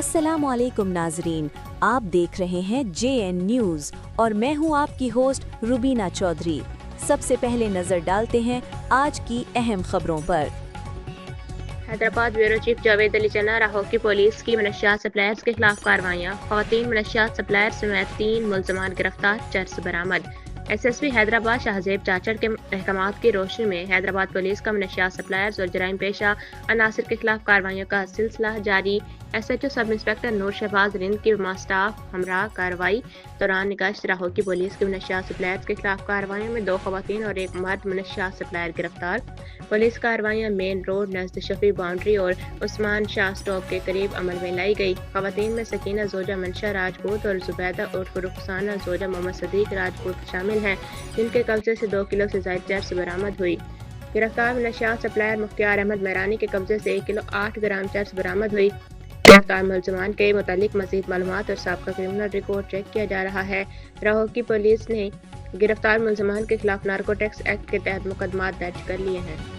अस्सलामुअलैकुम नाजरीन, आप देख रहे हैं JN न्यूज़ और मैं हूं आपकी होस्ट रुबीना चौधरी। सबसे पहले नजर डालते हैं आज की अहम खबरों पर। हैदराबाद ब्यूरो चीफ जावेद अली चन्ना राहो की पुलिस की मनशियात सप्लायर्स के खिलाफ कार्रवाइयाँ, खवातीन मनशियात सप्लायर समेत 3 मुलजमान गिरफ्तार, चर्स बरामद। SSP हैदराबाद शाहजेब चाचड़ के अहकामात की रोशनी में हैदराबाद पुलिस का मनशियात सप्लायर्स और जराइम पेशा अनासर के खिलाफ कार्रवाइयों का सिलसिला जारी। SHO सब इंस्पेक्टर नूर शहबाज रिंद की स्टाफ हमरा कार्रवाई दौरान गश्त राहो की पुलिस की मनशियात सप्लायर्स के खिलाफ कार्रवाइयों में 2 खवातीन और 1 मर्द मनशियात सप्लायर गिरफ्तार। पुलिस कार्रवाइयाँ मेन रोड नज़द शफी बाउंड्री और उस्मान शाह स्टॉप के करीब अमल में लाई गई। खवातीन में सकीना जोजा मंशा राजपूत और जुबैदा उर्फ रुखसाना जोजा मोहम्मद सदीक राजपूत शामिल हैं, जिनके कब्जे से 2 किलो से ज़ायद चर्स बरामद हुई। गिरफ्तार मनशियात सप्लायर मुख्तार अहमद मैरानी के कब्जे से 1 किलो 8 ग्राम चर्स बरामद हुई। गिरफ्तार मुलजमान के मुतालिक मजीद मालूमात और साबका क्रिमिनल रिकॉर्ड चेक किया जा रहा है। राहो की पुलिस ने गिरफ्तार मुलजमान के खिलाफ नार्कोटिक्स एक्ट के तहत मुकदमा दर्ज कर लिए हैं।